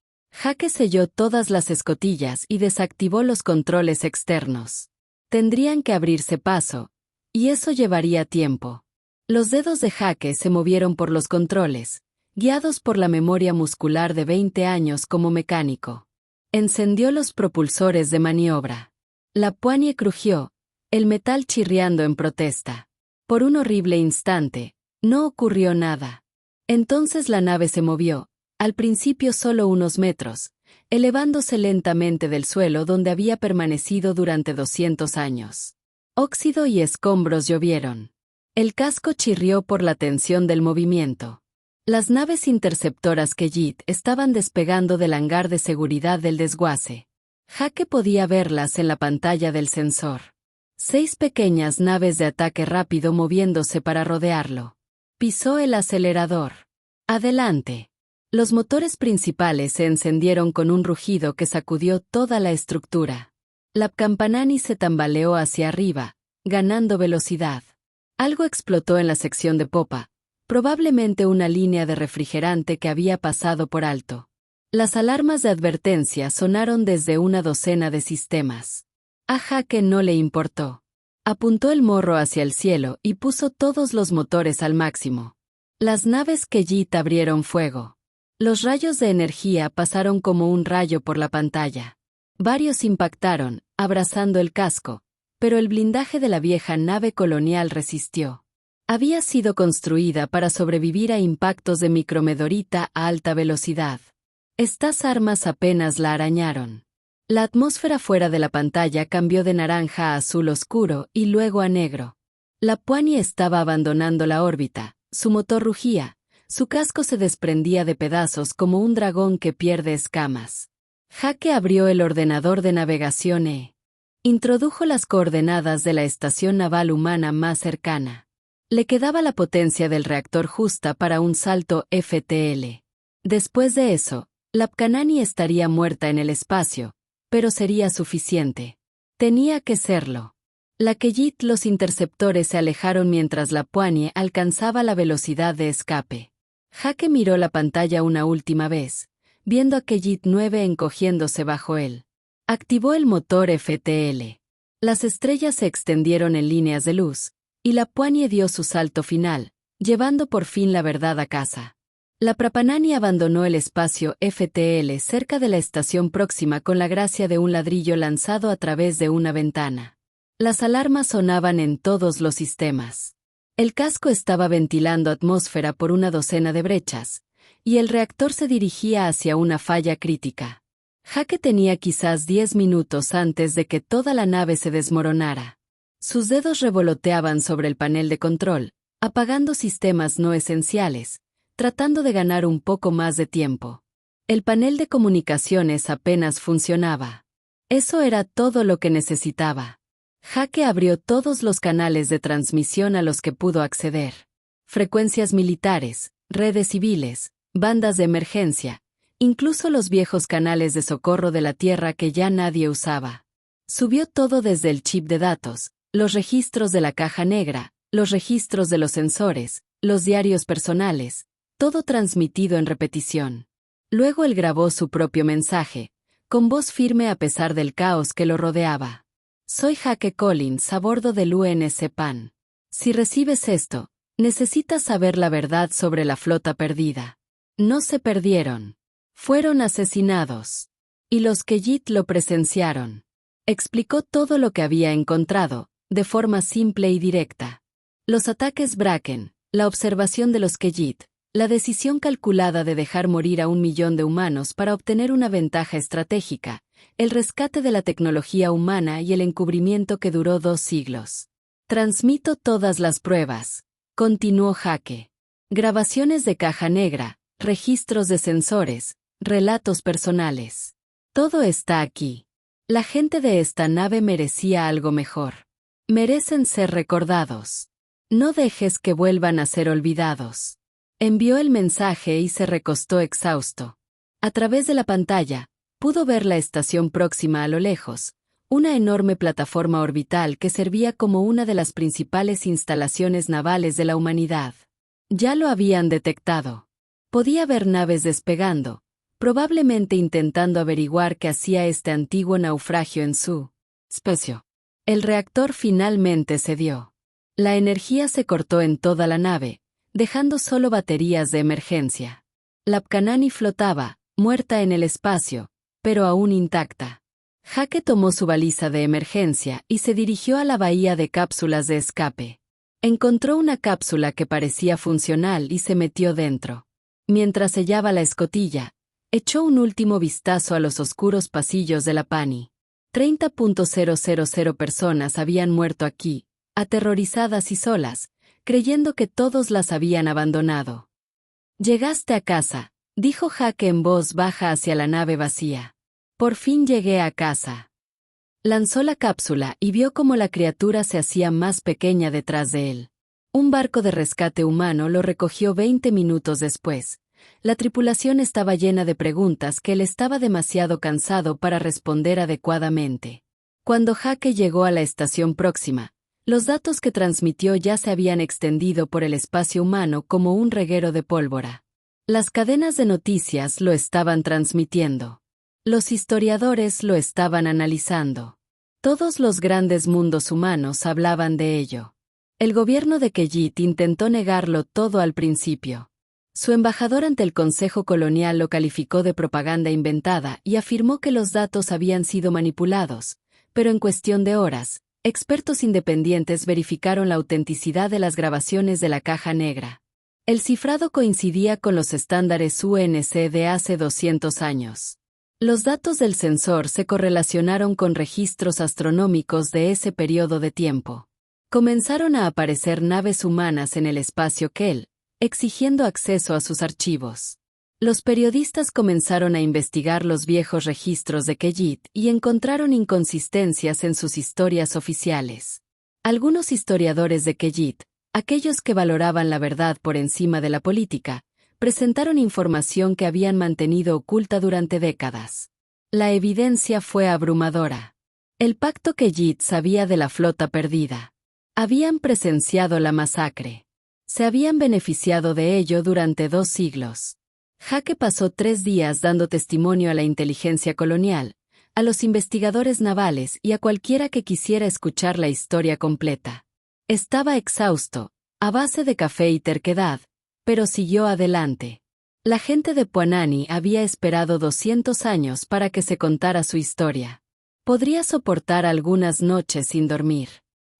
A: Jake selló todas las escotillas y desactivó los controles externos. Tendrían que abrirse paso, y eso llevaría tiempo. Los dedos de Jake se movieron por los controles, guiados por la memoria muscular de 20 años como mecánico. Encendió los propulsores de maniobra. La Puanie crujió, el metal chirriando en protesta. Por un horrible instante, no ocurrió nada. Entonces la nave se movió, al principio solo unos metros, elevándose lentamente del suelo donde había permanecido durante 200 años. Óxido y escombros llovieron. El casco chirrió por la tensión del movimiento. Las naves interceptoras que Jit estaban despegando del hangar de seguridad del desguace. Jake podía verlas en la pantalla del sensor. 6 pequeñas naves de ataque rápido moviéndose para rodearlo. Pisó el acelerador. Adelante. Los motores principales se encendieron con un rugido que sacudió toda la estructura. La Campanani se tambaleó hacia arriba, ganando velocidad. Algo explotó en la sección de popa. Probablemente una línea de refrigerante que había pasado por alto. Las alarmas de advertencia sonaron desde una docena de sistemas. A Jake no le importó. Apuntó el morro hacia el cielo y puso todos los motores al máximo. Las naves que Jit abrieron fuego. Los rayos de energía pasaron como un rayo por la pantalla. Varios impactaron, abrazando el casco, pero el blindaje de la vieja nave colonial resistió. Había sido construida para sobrevivir a impactos de micromedorita a alta velocidad. Estas armas apenas la arañaron. La atmósfera fuera de la pantalla cambió de naranja a azul oscuro y luego a negro. La Puanie estaba abandonando la órbita, su motor rugía, su casco se desprendía de pedazos como un dragón que pierde escamas. Jake abrió el ordenador de navegación e introdujo las coordenadas de la estación naval humana más cercana. Le quedaba la potencia del reactor justa para un salto FTL. Después de eso, la Pcanani estaría muerta en el espacio, pero sería suficiente. Tenía que serlo. La Kellit los interceptores se alejaron mientras la Puanie alcanzaba la velocidad de escape. Jake miró la pantalla una última vez, viendo a Kellit 9 encogiéndose bajo él. Activó el motor FTL. Las estrellas se extendieron en líneas de luz, y la Puanie dio su salto final, llevando por fin la verdad a casa. La Prapanani abandonó el espacio FTL cerca de la estación próxima con la gracia de un ladrillo lanzado a través de una ventana. Las alarmas sonaban en todos los sistemas. El casco estaba ventilando atmósfera por una docena de brechas, y el reactor se dirigía hacia una falla crítica. Jake tenía quizás 10 minutos antes de que toda la nave se desmoronara. Sus dedos revoloteaban sobre el panel de control, apagando sistemas no esenciales, tratando de ganar un poco más de tiempo. El panel de comunicaciones apenas funcionaba. Eso era todo lo que necesitaba. Jake abrió todos los canales de transmisión a los que pudo acceder. Frecuencias militares, redes civiles, bandas de emergencia, incluso los viejos canales de socorro de la Tierra que ya nadie usaba. Subió todo desde el chip de datos, los registros de la caja negra, los registros de los sensores, los diarios personales, todo transmitido en repetición. Luego él grabó su propio mensaje, con voz firme a pesar del caos que lo rodeaba. Soy Jake Collins a bordo del UNC Pan. Si recibes esto, necesitas saber la verdad sobre la flota perdida. No se perdieron. Fueron asesinados. Y los Khajiit lo presenciaron. Explicó todo lo que había encontrado, de forma simple y directa. Los ataques Bracken, la observación de los Khajiit, la decisión calculada de dejar morir a 1 millón de humanos para obtener una ventaja estratégica, el rescate de la tecnología humana y el encubrimiento que duró 2 siglos. Transmito todas las pruebas, continuó Jake. Grabaciones de caja negra, registros de sensores, relatos personales. Todo está aquí. La gente de esta nave merecía algo mejor. Merecen ser recordados. No dejes que vuelvan a ser olvidados. Envió el mensaje y se recostó exhausto. A través de la pantalla, pudo ver la estación próxima a lo lejos, una enorme plataforma orbital que servía como una de las principales instalaciones navales de la humanidad. Ya lo habían detectado. Podía ver naves despegando, probablemente intentando averiguar qué hacía este antiguo naufragio en su espacio. El reactor finalmente cedió. La energía se cortó en toda la nave, dejando solo baterías de emergencia. La Prapanani flotaba, muerta en el espacio, pero aún intacta. Jake tomó su baliza de emergencia y se dirigió a la bahía de cápsulas de escape. Encontró una cápsula que parecía funcional y se metió dentro. Mientras sellaba la escotilla, echó un último vistazo a los oscuros pasillos de la Pani. 30.000 personas habían muerto aquí, aterrorizadas y solas, creyendo que todos las habían abandonado. Llegaste a casa, dijo Jake en voz baja hacia la nave vacía. Por fin llegué a casa. Lanzó la cápsula y vio cómo la criatura se hacía más pequeña detrás de él. Un barco de rescate humano lo recogió 20 minutos después. La tripulación estaba llena de preguntas que él estaba demasiado cansado para responder adecuadamente. Cuando Jake llegó a la estación próxima, los datos que transmitió ya se habían extendido por el espacio humano como un reguero de pólvora. Las cadenas de noticias lo estaban transmitiendo. Los historiadores lo estaban analizando. Todos los grandes mundos humanos hablaban de ello. El gobierno de Khajiit intentó negarlo todo al principio. Su embajador ante el Consejo Colonial lo calificó de propaganda inventada y afirmó que los datos habían sido manipulados, pero en cuestión de horas, expertos independientes verificaron la autenticidad de las grabaciones de la caja negra. El cifrado coincidía con los estándares UNC de hace 200 años. Los datos del sensor se correlacionaron con registros astronómicos de ese periodo de tiempo. Comenzaron a aparecer naves humanas en el espacio Kell, exigiendo acceso a sus archivos. Los periodistas comenzaron a investigar los viejos registros de Khajiit y encontraron inconsistencias en sus historias oficiales. Algunos historiadores de Khajiit, aquellos que valoraban la verdad por encima de la política, presentaron información que habían mantenido oculta durante décadas. La evidencia fue abrumadora. El pacto Khajiit sabía de la flota perdida. Habían presenciado la masacre. Se habían beneficiado de ello durante 2 siglos. Jake pasó 3 días dando testimonio a la inteligencia colonial, a los investigadores navales y a cualquiera que quisiera escuchar la historia completa. Estaba exhausto, a base de café y terquedad, pero siguió adelante. La gente de Puanani había esperado 200 años para que se contara su historia. Podría soportar algunas noches sin dormir.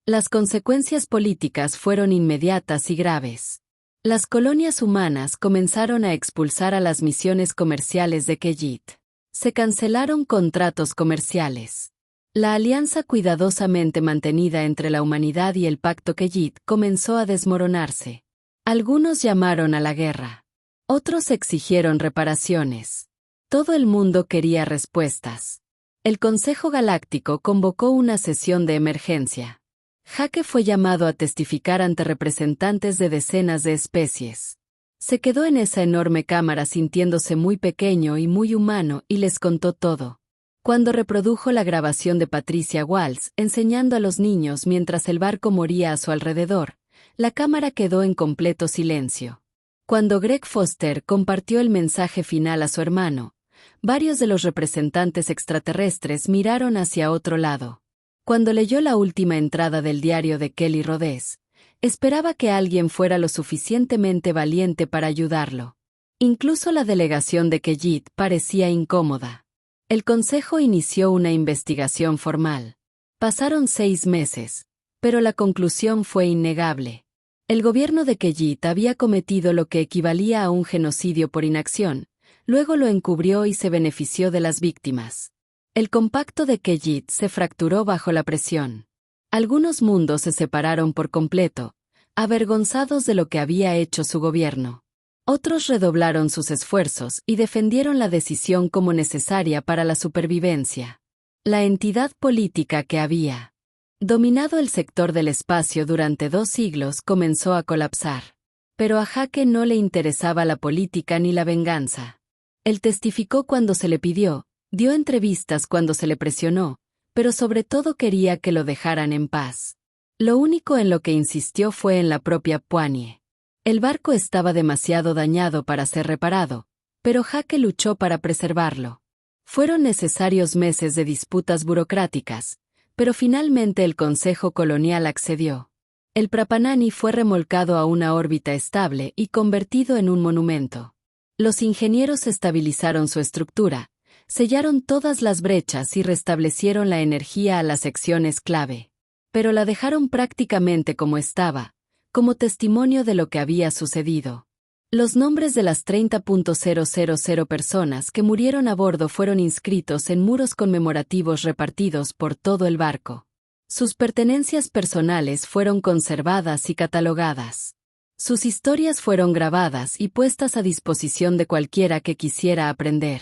A: Las consecuencias políticas fueron inmediatas y graves. Las colonias humanas comenzaron a expulsar a las misiones comerciales de Keyit. Se cancelaron contratos comerciales. La alianza cuidadosamente mantenida entre la humanidad y el pacto Keyit comenzó a desmoronarse. Algunos llamaron a la guerra. Otros exigieron reparaciones. Todo el mundo quería respuestas. El Consejo Galáctico convocó una sesión de emergencia. Jake fue llamado a testificar ante representantes de decenas de especies. Se quedó en esa enorme cámara sintiéndose muy pequeño y muy humano y les contó todo. Cuando reprodujo la grabación de Patricia Walsh enseñando a los niños mientras el barco moría a su alrededor, la cámara quedó en completo silencio. Cuando Greg Foster compartió el mensaje final a su hermano, varios de los representantes extraterrestres miraron hacia otro lado. Cuando leyó la última entrada del diario de Kelly Rhodes, esperaba que alguien fuera lo suficientemente valiente para ayudarlo. Incluso la delegación de Keyit parecía incómoda. El consejo inició una investigación formal. Pasaron 6 meses, pero la conclusión fue innegable. El gobierno de Keyit había cometido lo que equivalía a un genocidio por inacción, luego lo encubrió y se benefició de las víctimas. El compacto de Keyit se fracturó bajo la presión. Algunos mundos se separaron por completo, avergonzados de lo que había hecho su gobierno. Otros redoblaron sus esfuerzos y defendieron la decisión como necesaria para la supervivencia. La entidad política que había dominado el sector del espacio durante 2 siglos comenzó a colapsar. Pero a Jake no le interesaba la política ni la venganza. Él testificó cuando se le pidió, dio entrevistas cuando se le presionó, pero sobre todo quería que lo dejaran en paz. Lo único en lo que insistió fue en la propia Puanie. El barco estaba demasiado dañado para ser reparado, pero Jake luchó para preservarlo. Fueron necesarios meses de disputas burocráticas, pero finalmente el Consejo Colonial accedió. El Prapanani fue remolcado a una órbita estable y convertido en un monumento. Los ingenieros estabilizaron su estructura, sellaron todas las brechas y restablecieron la energía a las secciones clave. Pero la dejaron prácticamente como estaba, como testimonio de lo que había sucedido. Los nombres de las 30.000 personas que murieron a bordo fueron inscritos en muros conmemorativos repartidos por todo el barco. Sus pertenencias personales fueron conservadas y catalogadas. Sus historias fueron grabadas y puestas a disposición de cualquiera que quisiera aprender.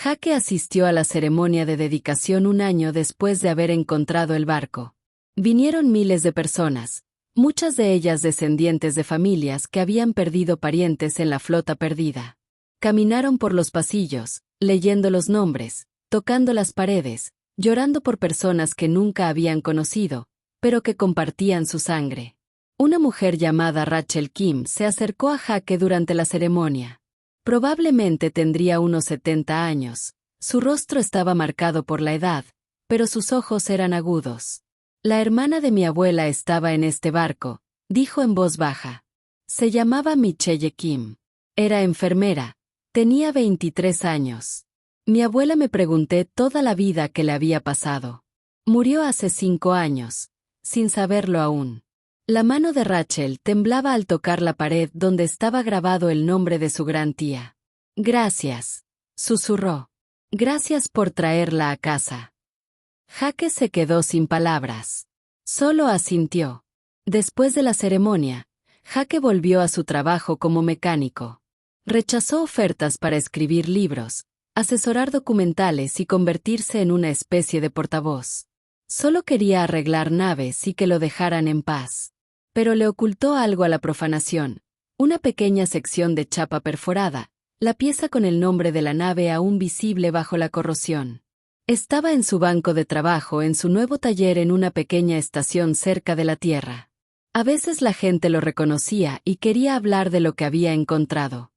A: Jake asistió a la ceremonia de dedicación 1 año después de haber encontrado el barco. Vinieron miles de personas, muchas de ellas descendientes de familias que habían perdido parientes en la flota perdida. Caminaron por los pasillos, leyendo los nombres, tocando las paredes, llorando por personas que nunca habían conocido, pero que compartían su sangre. Una mujer llamada Rachel Kim se acercó a Jake durante la ceremonia. Probablemente tendría unos 70 años. Su rostro estaba marcado por la edad, pero sus ojos eran agudos. La hermana de mi abuela estaba en este barco, dijo en voz baja. Se llamaba Michelle Kim. Era enfermera. Tenía 23 años. Mi abuela me pregunté toda la vida que le había pasado. Murió hace 5 años, sin saberlo aún. La mano de Rachel temblaba al tocar la pared donde estaba grabado el nombre de su gran tía. Gracias, susurró. Gracias por traerla a casa. Jake se quedó sin palabras. Solo asintió. Después de la ceremonia, Jake volvió a su trabajo como mecánico. Rechazó ofertas para escribir libros, asesorar documentales y convertirse en una especie de portavoz. Solo quería arreglar naves y que lo dejaran en paz. Pero le ocultó algo a la profanación, una pequeña sección de chapa perforada, la pieza con el nombre de la nave aún visible bajo la corrosión. Estaba en su banco de trabajo en su nuevo taller en una pequeña estación cerca de la Tierra. A veces la gente lo reconocía y quería hablar de lo que había encontrado.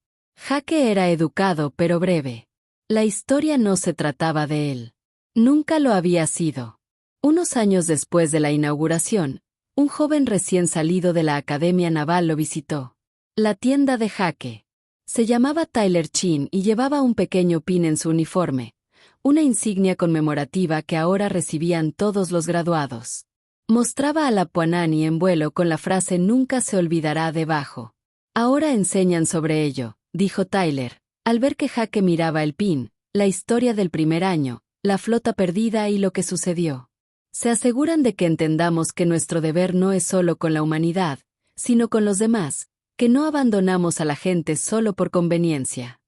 A: Jake era educado pero breve. La historia no se trataba de él. Nunca lo había sido. Unos años después de la inauguración, un joven recién salido de la Academia Naval lo visitó. La tienda de Jake. Se llamaba Tyler Chin y llevaba un pequeño pin en su uniforme, una insignia conmemorativa que ahora recibían todos los graduados. Mostraba a la Puanani en vuelo con la frase "Nunca se olvidará" debajo. Ahora enseñan sobre ello, dijo Tyler, al ver que Jake miraba el pin, la historia del primer año, la flota perdida y lo que sucedió. Se aseguran de que entendamos que nuestro deber no es solo con la humanidad, sino con los demás, que no abandonamos a la gente solo por conveniencia.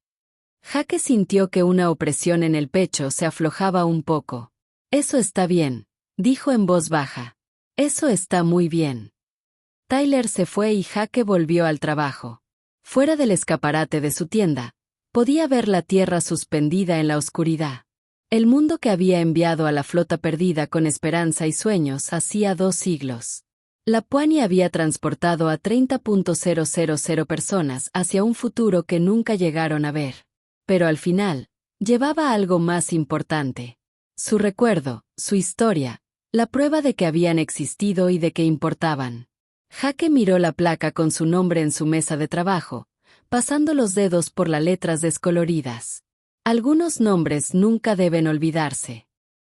A: Jake sintió que una opresión en el pecho se aflojaba un poco. Eso está bien, dijo en voz baja. Eso está muy bien. Tyler se fue y Jake volvió al trabajo. Fuera del escaparate de su tienda, podía ver la tierra suspendida en la oscuridad. El mundo que había enviado a la flota perdida con esperanza y sueños hacía 2 siglos. La Puani había transportado a 30.000 personas hacia un futuro que nunca llegaron a ver. Pero al final, llevaba algo más importante. Su recuerdo, su historia, la prueba de que habían existido y de que importaban. Jake miró la placa con su nombre en su mesa de trabajo, pasando los dedos por las letras descoloridas. Algunos nombres nunca deben olvidarse.